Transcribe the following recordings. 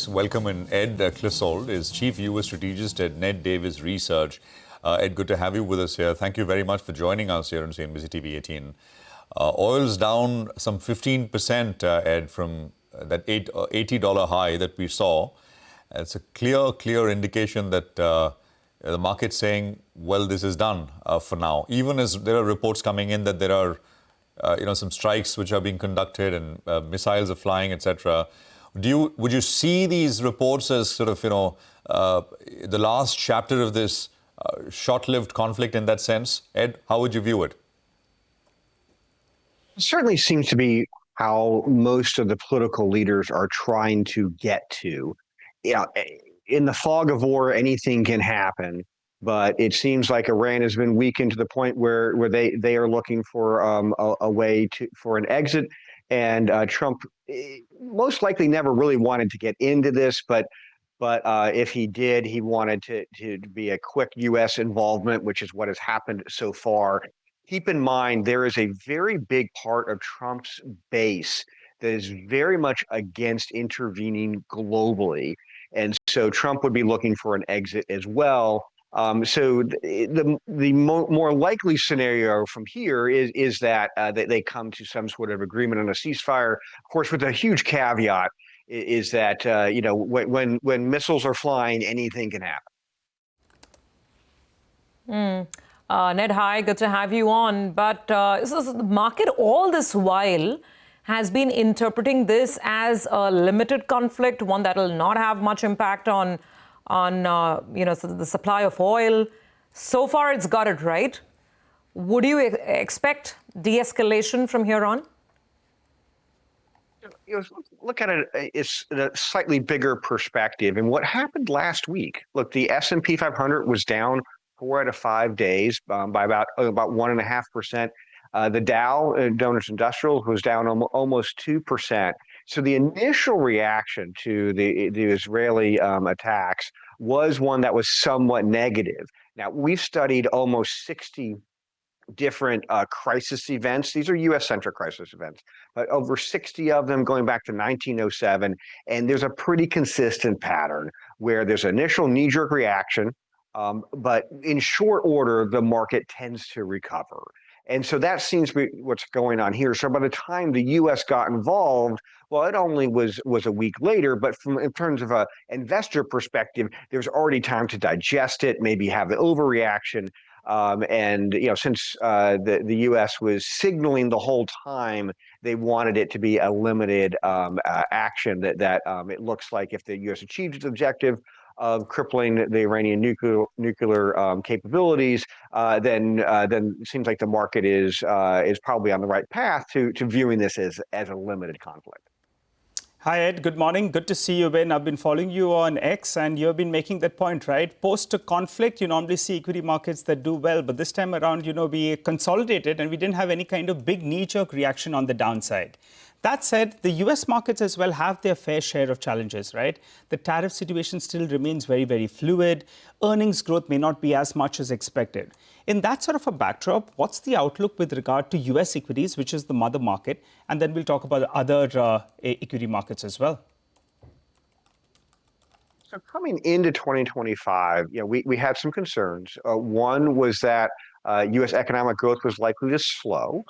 Let's welcome in Ed Clissold, is Chief U.S. Strategist at Ned Davis Research. Ed, good to have you with us here. Thank you very much for joining us here on CNBC TV 18. Oil's down some 15%, Ed, from that $80 high that we saw. It's a clear indication that the market's saying, well, this is done for now. Even as there are reports coming in that there are some strikes which are being conducted and missiles are flying, etc. Would you see these reports as sort of, the last chapter of this short-lived conflict in that sense? Ed, how would you view it? It certainly seems to be how most of the political leaders are trying to get to. In the fog of war, anything can happen. But it seems like Iran has been weakened to the point where they are looking for a way for an exit. And Trump most likely never really wanted to get into this, but if he did, he wanted to be a quick U.S. involvement, which is what has happened so far. Keep in mind, there is a very big part of Trump's base that is very much against intervening globally. And so Trump would be looking for an exit as well. So the more likely scenario from here is that they come to some sort of agreement on a ceasefire. Of course, with a huge caveat is that when missiles are flying, anything can happen. Ned, hi, good to have you on. But the market all this while has been interpreting this as a limited conflict, one that will not have much impact on the supply of oil. So far, it's got it right. Would you expect de-escalation from here on? Look at it in a slightly bigger perspective. And what happened last week? Look, the S&P 500 was down 4 out of 5 days by about 1.5%. The Dow Jones Industrial was down almost 2%. So the initial reaction to the Israeli attacks was one that was somewhat negative. Now, we've studied almost 60 different crisis events. These are U.S.-centric crisis events, but over 60 of them going back to 1907. And there's a pretty consistent pattern where there's an initial knee-jerk reaction, but in short order, the market tends to recover. And so that seems to be what's going on here. So by the time the U.S. got involved, well, it only was a week later, but in terms of an investor perspective, there's already time to digest it, maybe have the overreaction. Since the U.S. was signaling the whole time they wanted it to be a limited action, that it looks like if the U.S. achieved its objective of crippling the Iranian nuclear capabilities, then it seems like the market is probably on the right path to viewing this as a limited conflict. Hi, Ed. Good morning. Good to see you, Ben. I've been following you on X, and you've been making that point, right? Post-conflict, you normally see equity markets that do well, but this time around, we consolidated and we didn't have any kind of big knee-jerk reaction on the downside. That said, the U.S. markets as well have their fair share of challenges, right? The tariff situation still remains very, very fluid. Earnings growth may not be as much as expected. In that sort of a backdrop, what's the outlook with regard to U.S. equities, which is the mother market? And then we'll talk about other equity markets as well. So coming into 2025, we had some concerns. One was that U.S. economic growth was likely to slow.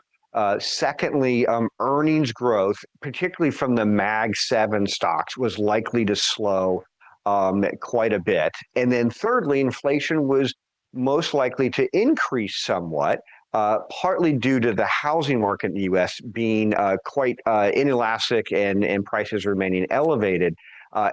Secondly, earnings growth, particularly from the Mag 7 stocks, was likely to slow quite a bit. And then thirdly, inflation was most likely to increase somewhat, partly due to the housing market in the U.S. being quite inelastic and prices remaining elevated.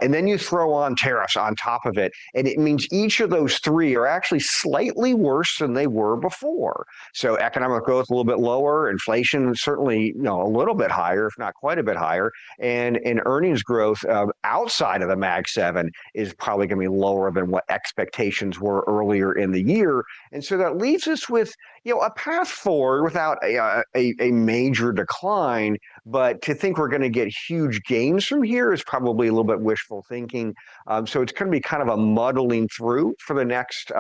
And then you throw on tariffs on top of it, and it means each of those three are actually slightly worse than they were before. So economic growth a little bit lower, inflation certainly a little bit higher, if not quite a bit higher, and earnings growth outside of the Mag 7 is probably going to be lower than what expectations were earlier in the year. And so that leaves us with A path forward without a major decline, but to think we're going to get huge gains from here is probably a little bit wishful thinking. So it's going to be kind of a muddling through for the next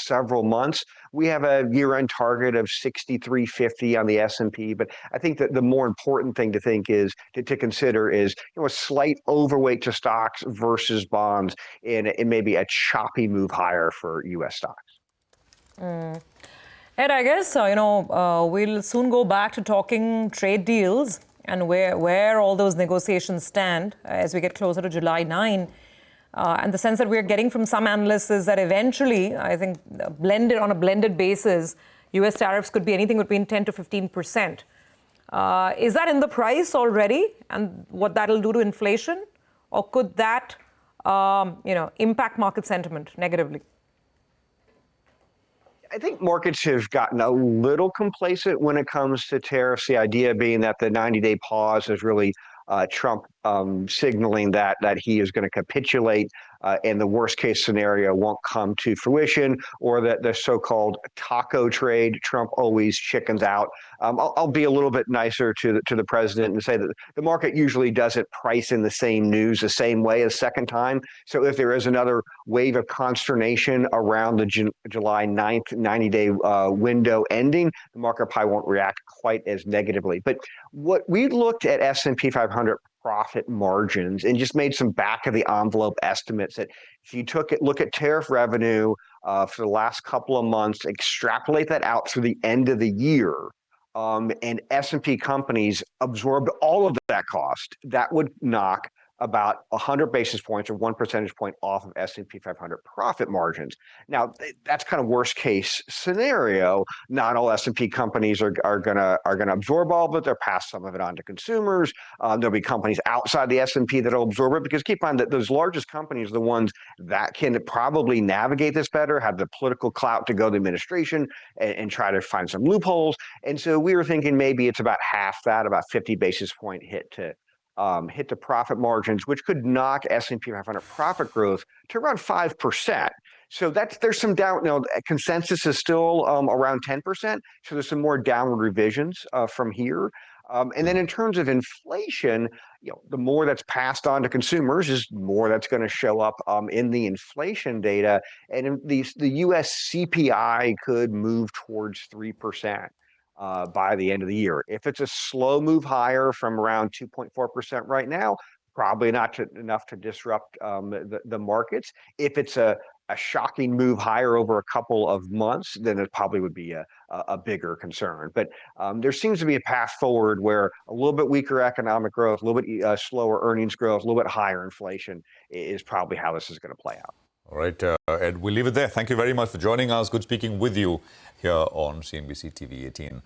several months. We have a year-end target of 6350 on the S&P, but I think that the more important thing to think is to consider is a slight overweight to stocks versus bonds, and it may be a choppy move higher for U.S. stocks. Ed, I guess, we'll soon go back to talking trade deals and where all those negotiations stand as we get closer to July 9. And the sense that we're getting from some analysts is that eventually, I think, on a blended basis, U.S. tariffs could be anything between 10 to 15%. Is that in the price already, and what that'll do to inflation? Or could that, impact market sentiment negatively? I think markets have gotten a little complacent when it comes to tariffs. The idea being that the 90-day pause is really Trump signaling that he is going to capitulate and the worst case scenario won't come to fruition, or that the so-called taco trade, Trump always chickens out. I'll be a little bit nicer to the president and say that the market usually doesn't price in the same news the same way a second time. So if there is another wave of consternation around the July 9th 90-day window ending, the market probably won't react quite as negatively. But what we looked at S&P 500 profit margins and just made some back of the envelope estimates that if you look at tariff revenue for the last couple of months, extrapolate that out through the end of the year, and S&P companies absorbed all of that cost, that would knock about 100 basis points or 1 percentage point off of S&P 500 profit margins. Now, that's kind of worst case scenario. Not all S&P companies are gonna absorb all of it. They'll pass some of it on to consumers. There'll be companies outside the S&P that'll absorb it, because keep in mind that those largest companies are the ones that can probably navigate this better, have the political clout to go to the administration and try to find some loopholes. And so we were thinking maybe it's about half that, about 50 basis point hit to profit margins, which could knock S&P 500 profit growth to around 5%. So there's some down. Consensus is still around 10%. So there's some more downward revisions from here. And then in terms of inflation, the more that's passed on to consumers is more that's going to show up in the inflation data. And in the U.S. CPI could move towards 3%. By the end of the year. If it's a slow move higher from around 2.4% right now, probably not enough to disrupt the markets. If it's a shocking move higher over a couple of months, then it probably would be a bigger concern. But there seems to be a path forward where a little bit weaker economic growth, a little bit slower earnings growth, a little bit higher inflation is probably how this is going to play out. All right, Ed, we'll leave it there. Thank you very much for joining us. Good speaking with you here on CNBC TV 18.